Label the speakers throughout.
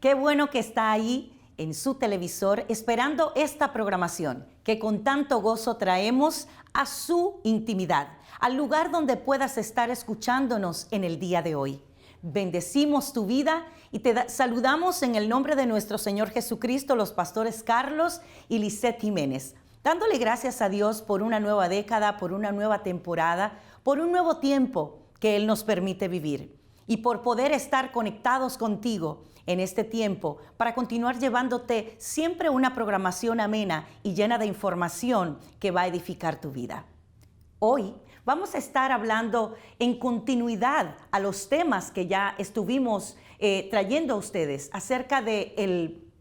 Speaker 1: Qué bueno que está ahí en su televisor esperando esta programación que con tanto gozo traemos a su intimidad, al lugar donde puedas estar escuchándonos en el día de hoy. Bendecimos tu vida y te saludamos en el nombre de nuestro Señor Jesucristo, los pastores Carlos y Lisette Jiménez, dándole gracias a Dios por una nueva década, por una nueva temporada, por un nuevo tiempo que Él nos permite vivir y por poder estar conectados contigo en este tiempo para continuar llevándote siempre una programación amena y llena de información que va a edificar tu vida. Hoy vamos a estar hablando en continuidad a los temas que ya estuvimos trayendo a ustedes acerca del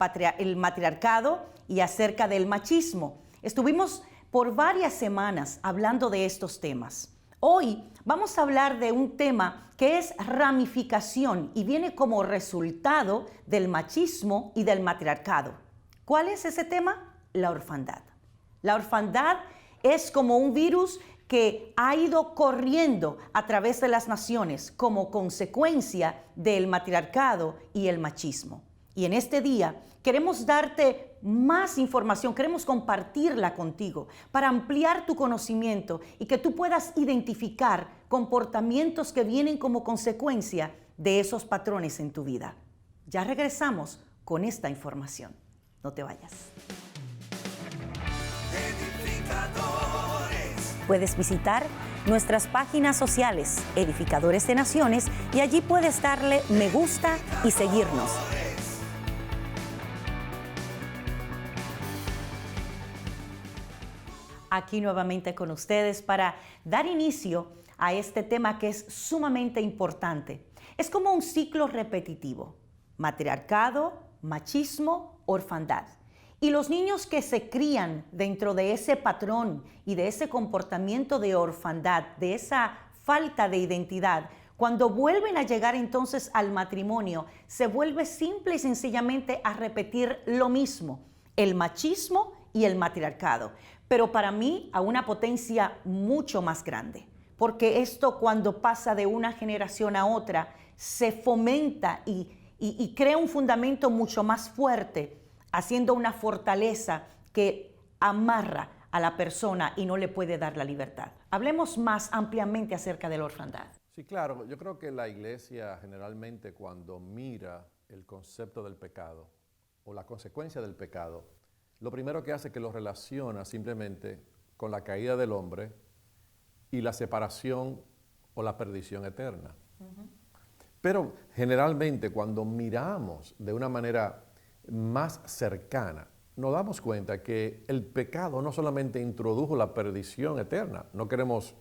Speaker 1: matriarcado y acerca del machismo. Estuvimos por varias semanas hablando de estos temas. Hoy vamos a hablar de un tema que es ramificación y viene como resultado del machismo y del matriarcado. ¿Cuál es ese tema? La orfandad. La orfandad es como un virus que ha ido corriendo a través de las naciones como consecuencia del matriarcado y el machismo. Y en este día queremos darte más información, queremos compartirla contigo para ampliar tu conocimiento y que tú puedas identificar comportamientos que vienen como consecuencia de esos patrones en tu vida. Ya regresamos con esta información. No te vayas. Puedes visitar nuestras páginas sociales, Edificadores de Naciones, y allí puedes darle me gusta y seguirnos. Aquí nuevamente con ustedes para dar inicio a este tema que es sumamente importante. Es como un ciclo repetitivo: matriarcado, machismo, orfandad. Y los niños que se crían dentro de ese patrón y de ese comportamiento de orfandad, de esa falta de identidad, cuando vuelven a llegar entonces al matrimonio, se vuelve simple y sencillamente a repetir lo mismo, el machismo y el matriarcado, pero para mí a una potencia mucho más grande, porque esto cuando pasa de una generación a otra se fomenta y crea un fundamento mucho más fuerte, haciendo una fortaleza que amarra a la persona y no le puede dar la libertad. Hablemos más ampliamente acerca de la orfandad.
Speaker 2: Sí, claro. Yo creo que la iglesia generalmente cuando mira el concepto del pecado o la consecuencia del pecado, lo primero que hace es que lo relaciona simplemente con la caída del hombre y la separación o la perdición eterna. Pero generalmente cuando miramos de una manera más cercana, nos damos cuenta que el pecado no solamente introdujo la perdición eterna, no queremos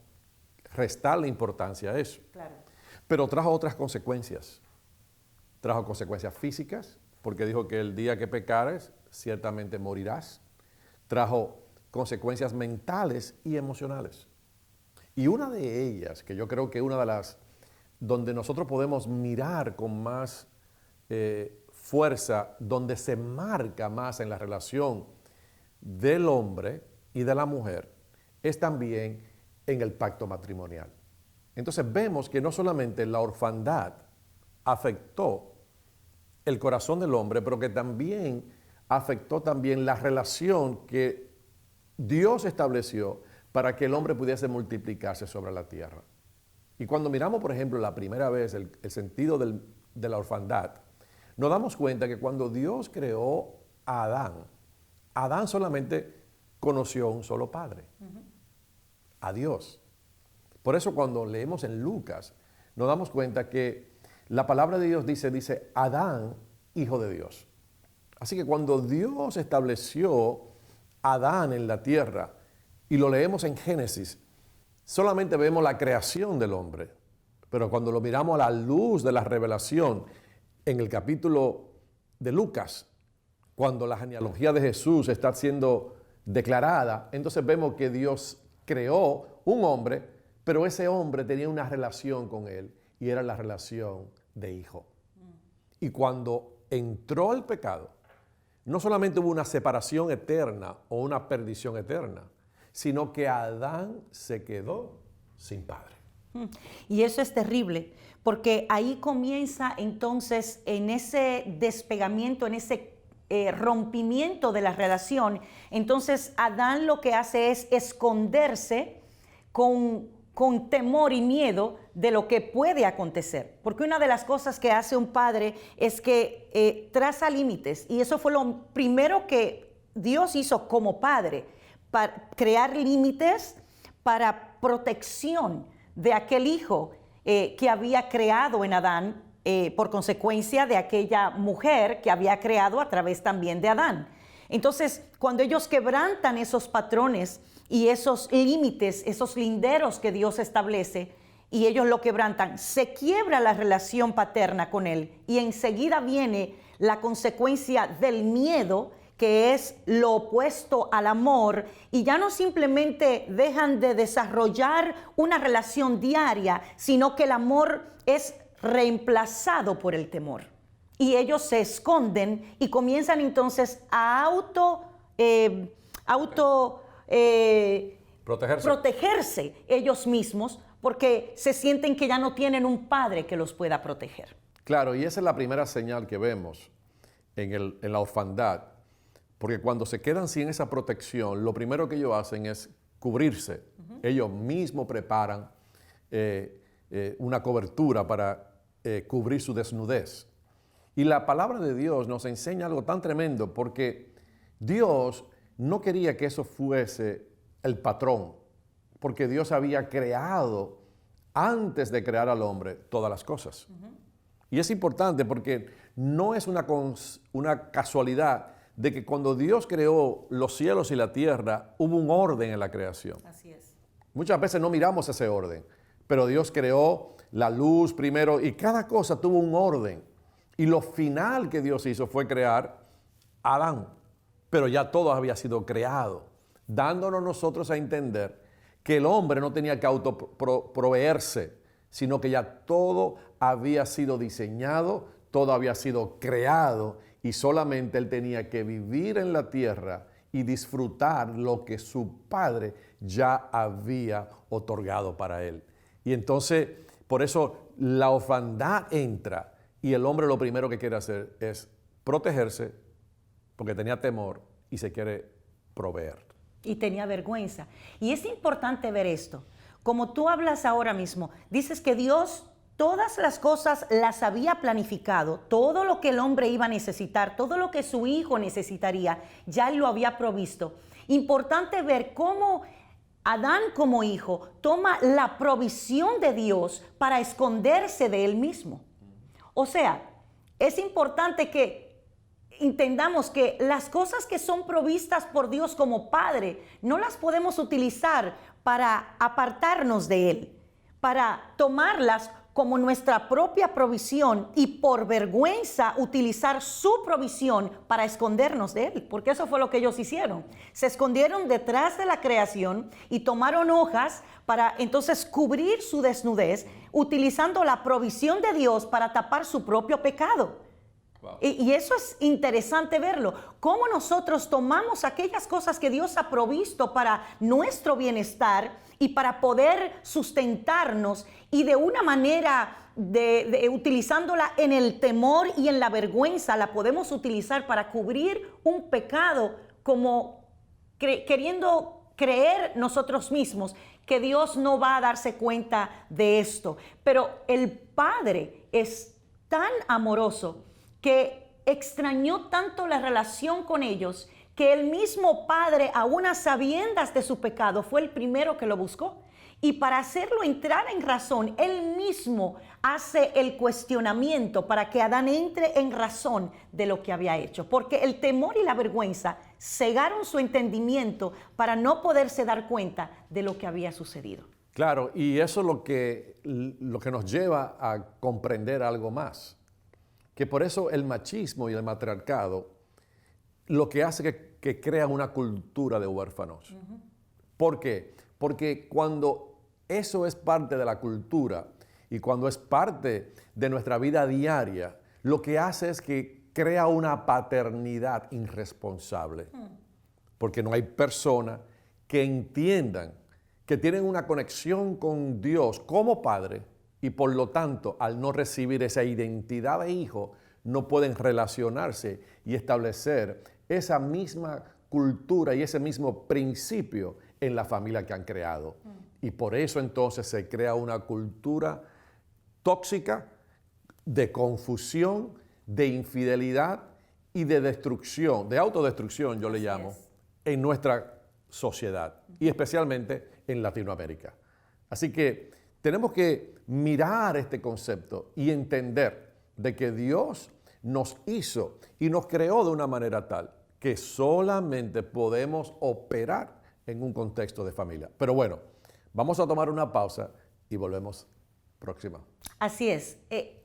Speaker 2: restarle importancia a eso,
Speaker 1: Claro.
Speaker 2: pero trajo otras consecuencias. Trajo consecuencias físicas, porque dijo que el día que pecares, ciertamente morirás. Trajo consecuencias mentales y emocionales. Y una de ellas, que yo creo que una de las donde nosotros podemos mirar con más fuerza, donde se marca más en la relación del hombre y de la mujer, es también en el pacto matrimonial. Entonces vemos que no solamente la orfandad afectó el corazón del hombre, pero que también afectó también la relación que Dios estableció para que el hombre pudiese multiplicarse sobre la tierra. Y cuando miramos, por ejemplo, la primera vez el sentido de la orfandad, nos damos cuenta que cuando Dios creó a Adán, Adán solamente conoció un solo padre, a Dios. Por eso cuando leemos en Lucas, nos damos cuenta que la palabra de Dios dice Adán, hijo de Dios. Así que cuando Dios estableció a Adán en la tierra, y lo leemos en Génesis, solamente vemos la creación del hombre. Pero cuando lo miramos a la luz de la revelación, en el capítulo de Lucas, cuando la genealogía de Jesús está siendo declarada, entonces vemos que Dios creó un hombre, pero ese hombre tenía una relación con él, y era la relación de hijo. Y cuando entró el pecado, no solamente hubo una separación eterna o una perdición eterna, sino que Adán se quedó sin padre.
Speaker 1: Y eso es terrible, porque ahí comienza entonces en ese despegamiento, en ese rompimiento de la relación. Entonces Adán lo que hace es esconderse con temor y miedo de lo que puede acontecer. Porque una de las cosas que hace un padre es que traza límites, y eso fue lo primero que Dios hizo como padre, para crear límites para protección de aquel hijo que había creado en Adán, por consecuencia de aquella mujer que había creado a través también de Adán. Entonces, cuando ellos quebrantan esos patrones y esos límites, esos linderos que Dios establece, y ellos lo quebrantan, se quiebra la relación paterna con él, y enseguida viene la consecuencia del miedo, que es lo opuesto al amor, y ya no simplemente dejan de desarrollar una relación diaria, sino que el amor es reemplazado por el temor. Y ellos se esconden y comienzan entonces a protegerse ellos mismos, porque se sienten que ya no tienen un padre que los pueda proteger.
Speaker 2: Claro, y esa es la primera señal que vemos en la orfandad, porque cuando se quedan sin esa protección, lo primero que ellos hacen es cubrirse. Ellos mismos preparan una cobertura para cubrir su desnudez. Y la palabra de Dios nos enseña algo tan tremendo, porque Dios no quería que eso fuese el patrón, porque Dios había creado, antes de crear al hombre, todas las cosas. Y es importante porque no es una casualidad de que cuando Dios creó los cielos y la tierra, hubo un orden en la creación.
Speaker 1: Así es.
Speaker 2: Muchas veces no miramos ese orden, pero Dios creó la luz primero y cada cosa tuvo un orden. Y lo final que Dios hizo fue crear a Adán, pero ya todo había sido creado, dándonos nosotros a entender que el hombre no tenía que autoproveerse, sino que ya todo había sido diseñado, todo había sido creado, y solamente él tenía que vivir en la tierra y disfrutar lo que su padre ya había otorgado para él. Y entonces, por eso la orfandad entra, y el hombre lo primero que quiere hacer es protegerse, porque tenía temor y se quiere proveer.
Speaker 1: Y tenía vergüenza. Y es importante ver esto. Como tú hablas ahora mismo, dices que Dios todas las cosas las había planificado, todo lo que el hombre iba a necesitar, todo lo que su hijo necesitaría, ya él lo había provisto. Importante ver cómo Adán como hijo toma la provisión de Dios para esconderse de él mismo. O sea, es importante que entendamos que las cosas que son provistas por Dios como Padre, no las podemos utilizar para apartarnos de Él, para tomarlas como nuestra propia provisión y por vergüenza utilizar su provisión para escondernos de Él, porque eso fue lo que ellos hicieron. Se escondieron detrás de la creación y tomaron hojas para entonces cubrir su desnudez, utilizando la provisión de Dios para tapar su propio pecado. Wow. Y eso es interesante verlo, cómo nosotros tomamos aquellas cosas que Dios ha provisto para nuestro bienestar y para poder sustentarnos, y de una manera utilizándola en el temor y en la vergüenza, la podemos utilizar para cubrir un pecado, como queriendo creer nosotros mismos que Dios no va a darse cuenta de esto. Pero el Padre es tan amoroso que extrañó tanto la relación con ellos, que el mismo Padre, aún a sabiendas de su pecado, fue el primero que lo buscó. Y para hacerlo entrar en razón, Él mismo hace el cuestionamiento para que Adán entre en razón de lo que había hecho. Porque el temor y la vergüenza cegaron su entendimiento para no poderse dar cuenta de lo que había sucedido.
Speaker 2: Claro, y eso es lo que nos lleva a comprender algo más. Que por eso el machismo y el matriarcado lo que hace que crea una cultura de huérfanos. ¿Por qué? Porque cuando eso es parte de la cultura y cuando es parte de nuestra vida diaria, lo que hace es que crea una paternidad irresponsable. Porque no hay personas que entiendan que tienen una conexión con Dios como padre y por lo tanto, al no recibir esa identidad de hijo, no pueden relacionarse y establecer esa misma cultura y ese mismo principio en la familia que han creado. Y por eso entonces se crea una cultura tóxica, de confusión, de infidelidad y de destrucción, de autodestrucción yo le llamo, en nuestra sociedad y especialmente en Latinoamérica. Así que tenemos que mirar este concepto y entender de que Dios nos hizo y nos creó de una manera tal que solamente podemos operar en un contexto de familia. Pero bueno, vamos a tomar una pausa y volvemos próxima.
Speaker 1: Así es.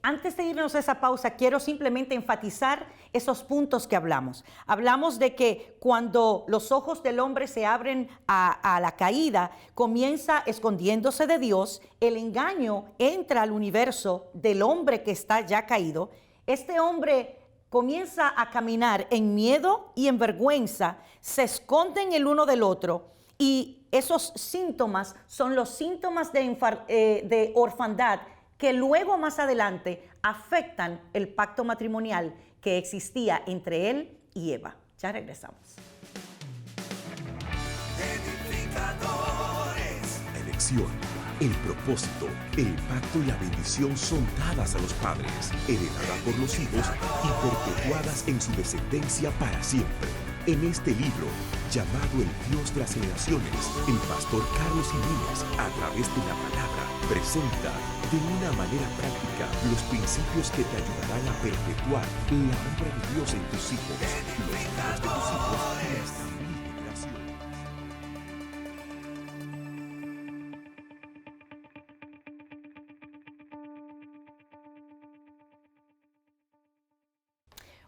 Speaker 1: Antes de irnos a esa pausa, quiero simplemente enfatizar esos puntos que hablamos. Hablamos de que cuando los ojos del hombre se abren a la caída, comienza escondiéndose de Dios, el engaño entra al universo del hombre que está ya caído. Este hombre comienza a caminar en miedo y en vergüenza, se esconden el uno del otro y esos síntomas son los síntomas de orfandad que luego más adelante afectan el pacto matrimonial que existía entre él y Eva. Ya regresamos.
Speaker 3: La elección, el propósito, el pacto y la bendición son dadas a los padres, heredadas por los hijos y perpetuadas en su descendencia para siempre. En este libro, llamado El Dios de las Generaciones, el pastor Carlos Jiménez, a través de la palabra, presenta de una manera práctica los principios que te ayudarán a perpetuar la obra de Dios en tus hijos, los hijos de tus hijos y hasta 1000 generaciones.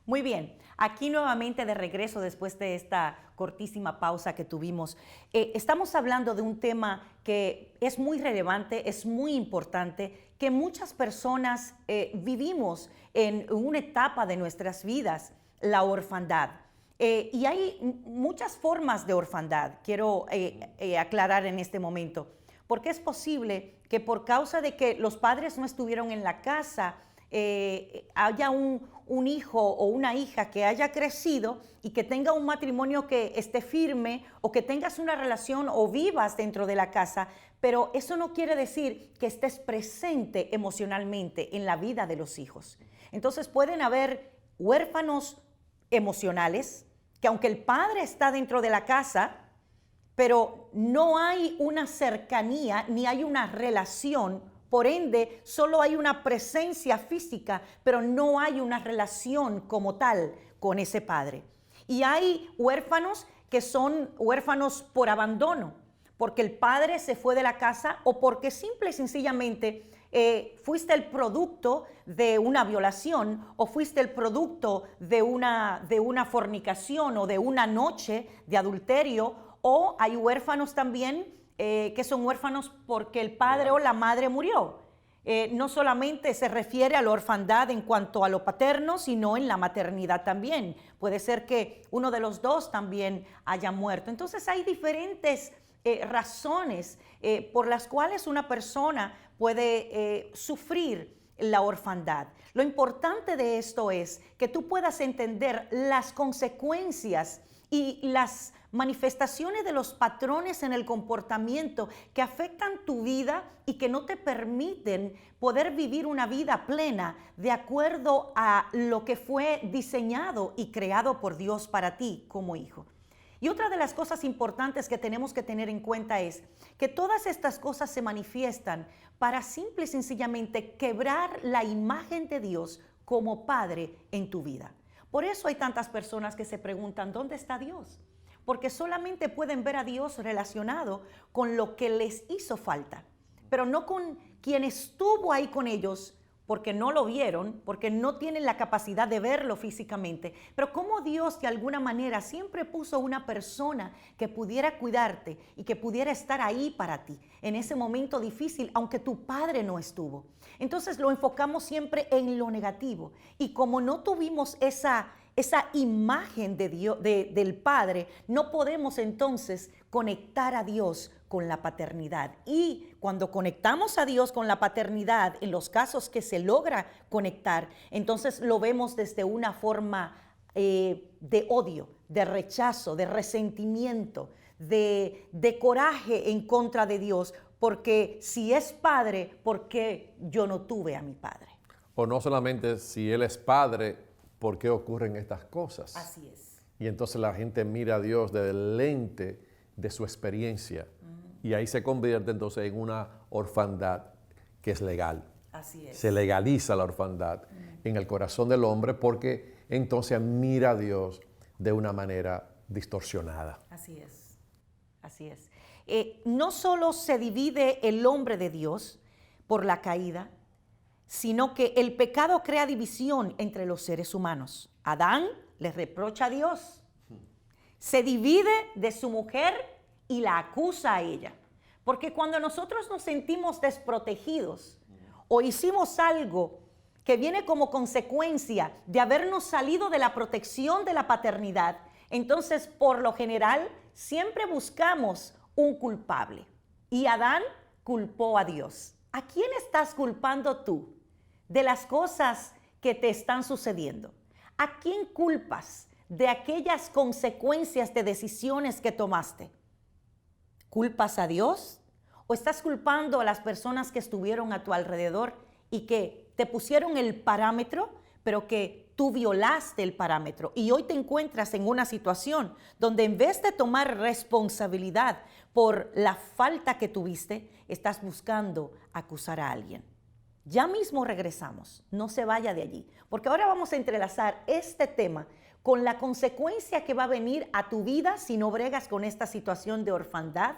Speaker 1: Muy bien, aquí nuevamente de regreso después de esta cortísima pausa que tuvimos. Estamos hablando de un tema que es muy relevante, es muy importante, que muchas personas vivimos en una etapa de nuestras vidas, la orfandad. Y hay muchas formas de orfandad, quiero aclarar en este momento, porque es posible que por causa de que los padres no estuvieron en la casa, haya un hijo o una hija que haya crecido y que tenga un matrimonio que esté firme o que tengas una relación o vivas dentro de la casa, pero eso no quiere decir que estés presente emocionalmente en la vida de los hijos. Entonces pueden haber huérfanos emocionales que aunque el padre está dentro de la casa, pero no hay una cercanía ni hay una relación. Por ende, solo hay una presencia física, pero no hay una relación como tal con ese padre. Y hay huérfanos que son huérfanos por abandono, porque el padre se fue de la casa o porque simple y sencillamente fuiste el producto de una violación o fuiste el producto de una fornicación o de una noche de adulterio, o hay huérfanos también que son huérfanos porque el padre o la madre murió. No solamente se refiere a la orfandad en cuanto a lo paterno, sino en la maternidad también. Puede ser que uno de los dos también haya muerto. Entonces hay diferentes razones por las cuales una persona puede sufrir la orfandad. Lo importante de esto es que tú puedas entender las consecuencias y las manifestaciones de los patrones en el comportamiento que afectan tu vida y que no te permiten poder vivir una vida plena de acuerdo a lo que fue diseñado y creado por Dios para ti como hijo. Y otra de las cosas importantes que tenemos que tener en cuenta es que todas estas cosas se manifiestan para simple y sencillamente quebrar la imagen de Dios como Padre en tu vida. Por eso hay tantas personas que se preguntan, ¿dónde está Dios? Porque solamente pueden ver a Dios relacionado con lo que les hizo falta, pero no con quien estuvo ahí con ellos, porque no lo vieron, porque no tienen la capacidad de verlo físicamente. Pero como Dios de alguna manera siempre puso una persona que pudiera cuidarte y que pudiera estar ahí para ti en ese momento difícil, aunque tu padre no estuvo. Entonces lo enfocamos siempre en lo negativo. Y como no tuvimos esa imagen de Dios, del Padre, no podemos entonces conectar a Dios con la paternidad. Y cuando conectamos a Dios con la paternidad, en los casos que se logra conectar, entonces lo vemos desde una forma de odio, de rechazo, de resentimiento, de coraje en contra de Dios, porque si es padre, ¿por qué yo no tuve a mi padre?
Speaker 2: O no solamente si Él es padre, ¿por qué ocurren estas cosas?
Speaker 1: Así es.
Speaker 2: Y entonces la gente mira a Dios desde el lente de su experiencia. Y ahí se convierte entonces en una orfandad que es legal.
Speaker 1: Así es.
Speaker 2: Se legaliza la orfandad en el corazón del hombre porque entonces mira a Dios de una manera distorsionada.
Speaker 1: Así es. Así es. No solo se divide el hombre de Dios por la caída, sino que el pecado crea división entre los seres humanos. Adán le reprocha a Dios, se divide de su mujer y la acusa a ella. Porque cuando nosotros nos sentimos desprotegidos o hicimos algo que viene como consecuencia de habernos salido de la protección de la paternidad, entonces por lo general siempre buscamos un culpable. Y Adán culpó a Dios. ¿A quién estás culpando tú de las cosas que te están sucediendo? ¿A quién culpas de aquellas consecuencias de decisiones que tomaste? ¿Culpas a Dios? ¿O estás culpando a las personas que estuvieron a tu alrededor y que te pusieron el parámetro, pero que tú violaste el parámetro? Y hoy te encuentras en una situación donde en vez de tomar responsabilidad por la falta que tuviste, estás buscando acusar a alguien. Ya mismo regresamos, no se vaya de allí, porque ahora vamos a entrelazar este tema con la consecuencia que va a venir a tu vida si no bregas con esta situación de orfandad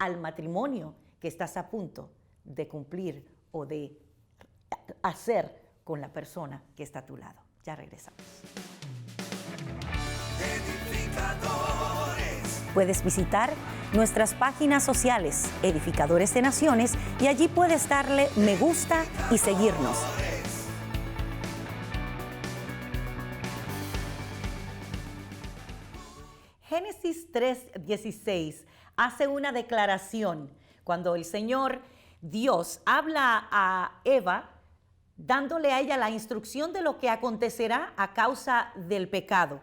Speaker 1: al matrimonio que estás a punto de cumplir o de hacer con la persona que está a tu lado. Ya regresamos. Puedes visitar nuestras páginas sociales, Edificadores de Naciones, y allí puedes darle me gusta y seguirnos. Génesis 3:16 hace una declaración cuando el Señor Dios habla a Eva, dándole a ella la instrucción de lo que acontecerá a causa del pecado.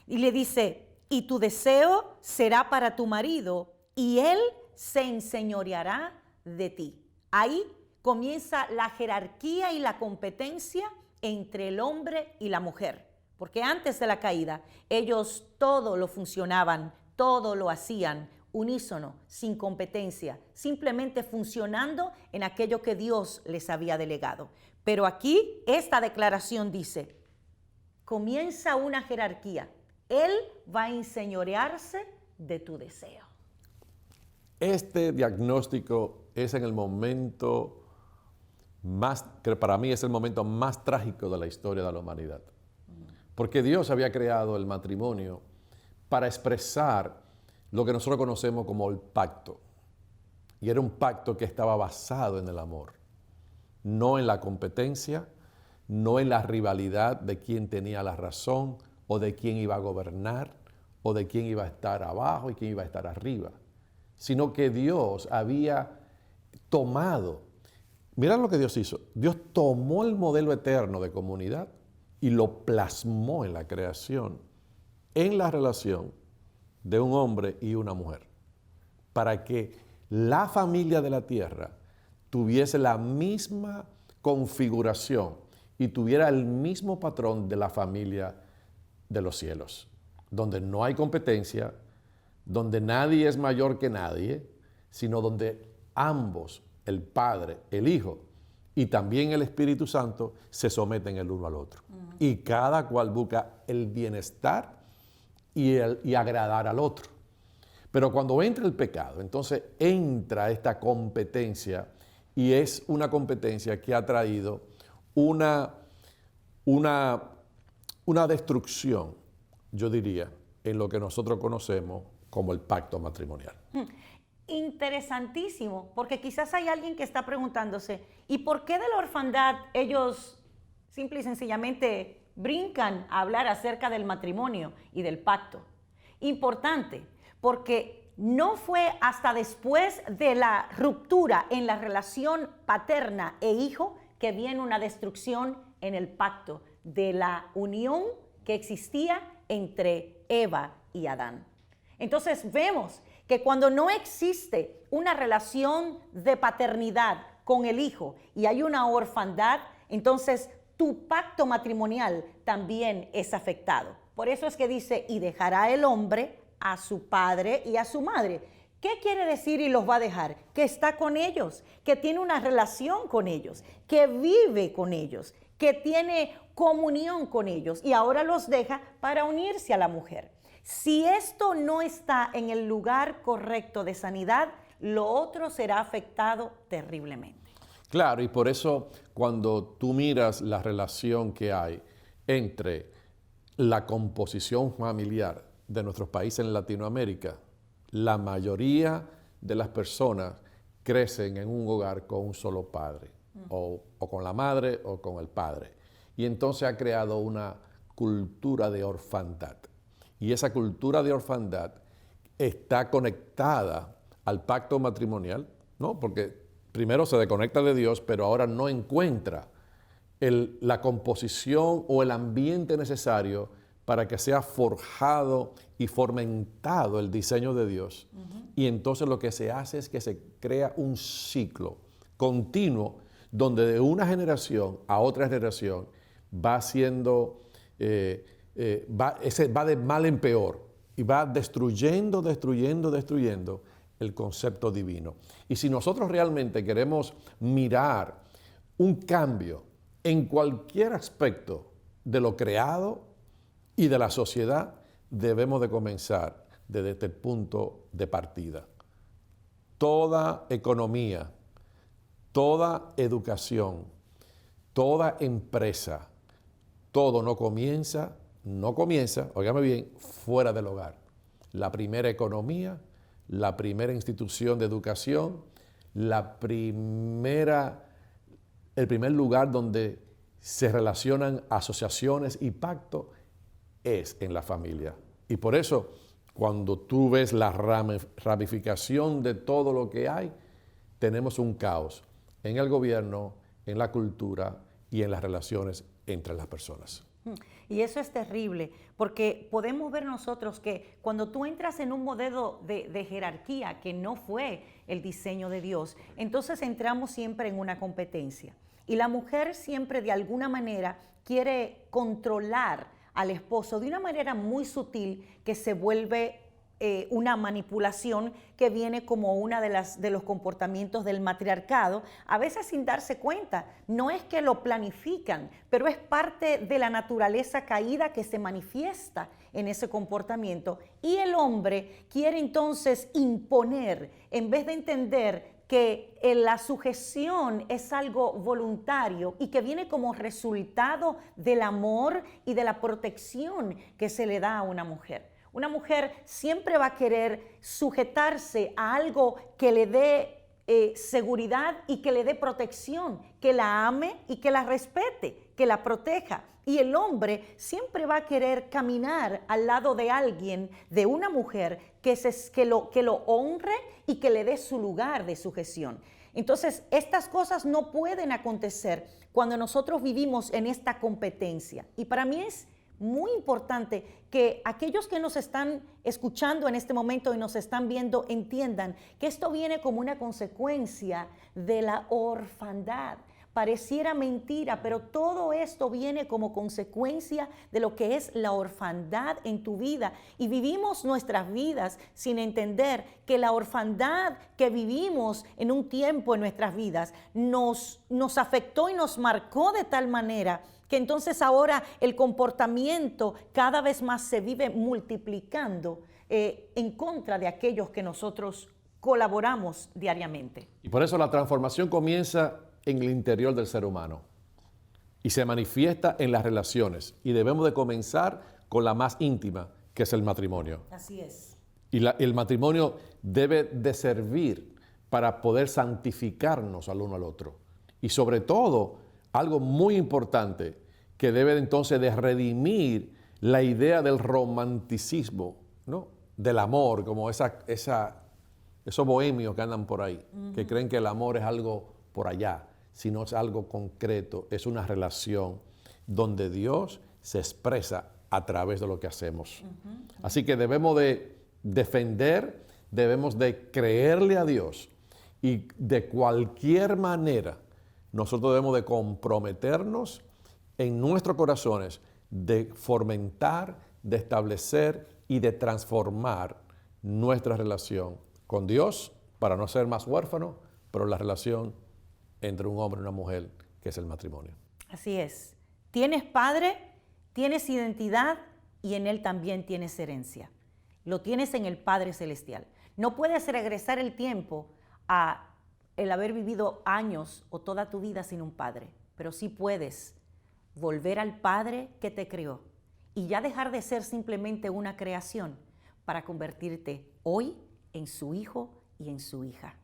Speaker 1: Y le dice, y tu deseo será para tu marido, y él se enseñoreará de ti. Ahí comienza la jerarquía y la competencia entre el hombre y la mujer. Porque antes de la caída, ellos todo lo funcionaban, todo lo hacían unísono, sin competencia, simplemente funcionando en aquello que Dios les había delegado. Pero aquí esta declaración dice, comienza una jerarquía. Él va a enseñorearse de tu deseo.
Speaker 2: Este diagnóstico es en el momento más, que para mí es el momento más trágico de la historia de la humanidad. Porque Dios había creado el matrimonio para expresar lo que nosotros conocemos como el pacto. Y era un pacto que estaba basado en el amor, no en la competencia, no en la rivalidad de quién tenía la razón o de quién iba a gobernar o de quién iba a estar abajo y quién iba a estar arriba, sino que Dios había tomado, mirad lo que Dios hizo, Dios tomó el modelo eterno de comunidad y lo plasmó en la creación, en la relación de un hombre y una mujer, para que la familia de la tierra tuviese la misma configuración y tuviera el mismo patrón de la familia de los cielos, donde no hay competencia, donde nadie es mayor que nadie, sino donde ambos, el Padre, el Hijo y también el Espíritu Santo, se someten el uno al otro. Y cada cual busca el bienestar y agradar al otro. Pero cuando entra el pecado, entonces entra esta competencia y es una competencia que ha traído una destrucción, yo diría, en lo que nosotros conocemos como el pacto matrimonial.
Speaker 1: Interesantísimo, porque quizás hay alguien que está preguntándose, ¿y por qué de la orfandad ellos simple y sencillamente brincan a hablar acerca del matrimonio y del pacto? Importante, porque no fue hasta después de la ruptura en la relación paterna e hijo que viene una destrucción en el pacto de la unión que existía entre Eva y Adán. Entonces vemos que cuando no existe una relación de paternidad con el hijo y hay una orfandad, entonces tu pacto matrimonial también es afectado. Por eso es que dice, y dejará el hombre a su padre y a su madre. ¿Qué quiere decir y los va a dejar? Que está con ellos, que tiene una relación con ellos, que vive con ellos, que tiene comunión con ellos y ahora los deja para unirse a la mujer. Si esto no está en el lugar correcto de sanidad, lo otro será afectado terriblemente.
Speaker 2: Claro, y por eso cuando tú miras la relación que hay entre la composición familiar de nuestros países en Latinoamérica, la mayoría de las personas crecen en un hogar con un solo padre, o con la madre o con el padre. Y entonces ha creado una cultura de orfandad. Y esa cultura de orfandad está conectada al pacto matrimonial, ¿no? Porque primero se desconecta de Dios, pero ahora no encuentra la composición o el ambiente necesario para que sea forjado y fomentado el diseño de Dios. Y entonces lo que se hace es que se crea un ciclo continuo donde de una generación a otra generación va siendo, va de mal en peor y va destruyendo el concepto divino. Y si nosotros realmente queremos mirar un cambio en cualquier aspecto de lo creado y de la sociedad, debemos de comenzar desde este punto de partida. Toda economía, toda educación, toda empresa, todo no comienza, óigame bien, fuera del hogar. La primera economía, la primera institución de educación, el primer lugar donde se relacionan asociaciones y pactos es en la familia. Y por eso, cuando tú ves la ramificación de todo lo que hay, tenemos un caos en el gobierno, en la cultura y en las relaciones entre las personas.
Speaker 1: Y eso es terrible, porque podemos ver nosotros que cuando tú entras en un modelo de jerarquía que no fue el diseño de Dios, entonces entramos siempre en una competencia. Y la mujer siempre de alguna manera quiere controlar al esposo de una manera muy sutil que se vuelve una manipulación que viene como una de los comportamientos del matriarcado, a veces sin darse cuenta. No es que lo planifican, pero es parte de la naturaleza caída que se manifiesta en ese comportamiento. Y el hombre quiere entonces imponer, en vez de entender que la sujeción es algo voluntario y que viene como resultado del amor y de la protección que se le da a una mujer. Una mujer siempre va a querer sujetarse a algo que le dé seguridad y que le dé protección, que la ame y que la respete, que la proteja. Y el hombre siempre va a querer caminar al lado de alguien, de una mujer, que lo honre y que le dé su lugar de sujeción. Entonces, estas cosas no pueden acontecer cuando nosotros vivimos en esta competencia. Y para mí es muy importante que aquellos que nos están escuchando en este momento y nos están viendo entiendan que esto viene como una consecuencia de la orfandad. Pareciera mentira, pero todo esto viene como consecuencia de lo que es la orfandad en tu vida. Y vivimos nuestras vidas sin entender que la orfandad que vivimos en un tiempo en nuestras vidas nos afectó y nos marcó de tal manera que entonces ahora el comportamiento cada vez más se vive multiplicando en contra de aquellos que nosotros colaboramos diariamente.
Speaker 2: Y por eso la transformación comienza en el interior del ser humano y se manifiesta en las relaciones. Y debemos de comenzar con la más íntima, que es el matrimonio.
Speaker 1: Así es.
Speaker 2: Y el matrimonio debe de servir para poder santificarnos al uno al otro. Y sobre todo, algo muy importante, que debe entonces de redimir la idea del romanticismo, ¿no?, del amor, como esos bohemios que andan por ahí, que creen que el amor es algo por allá, sino es algo concreto, es una relación donde Dios se expresa a través de lo que hacemos. Así que debemos de defender, debemos de creerle a Dios y de cualquier manera nosotros debemos de comprometernos en nuestros corazones de fomentar, de establecer y de transformar nuestra relación con Dios para no ser más huérfanos, pero la relación entre un hombre y una mujer, que es el matrimonio.
Speaker 1: Así es. Tienes padre, tienes identidad y en él también tienes herencia. Lo tienes en el Padre Celestial. No puedes regresar el tiempo a el haber vivido años o toda tu vida sin un padre, pero sí puedes volver al Padre que te creó y ya dejar de ser simplemente una creación para convertirte hoy en su hijo y en su hija.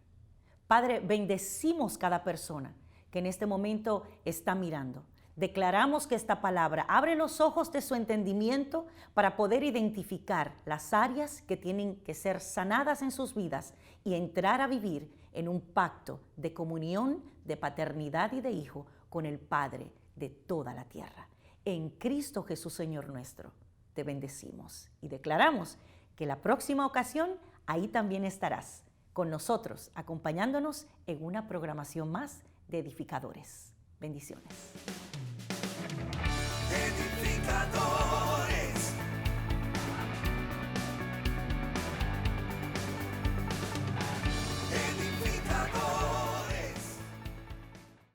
Speaker 1: Padre, bendecimos cada persona que en este momento está mirando. Declaramos que esta palabra abre los ojos de su entendimiento para poder identificar las áreas que tienen que ser sanadas en sus vidas y entrar a vivir en un pacto de comunión, de paternidad y de hijo con el Padre de toda la tierra. En Cristo Jesús, Señor nuestro, te bendecimos y declaramos que la próxima ocasión ahí también estarás con nosotros, acompañándonos en una programación más de Edificadores. Bendiciones.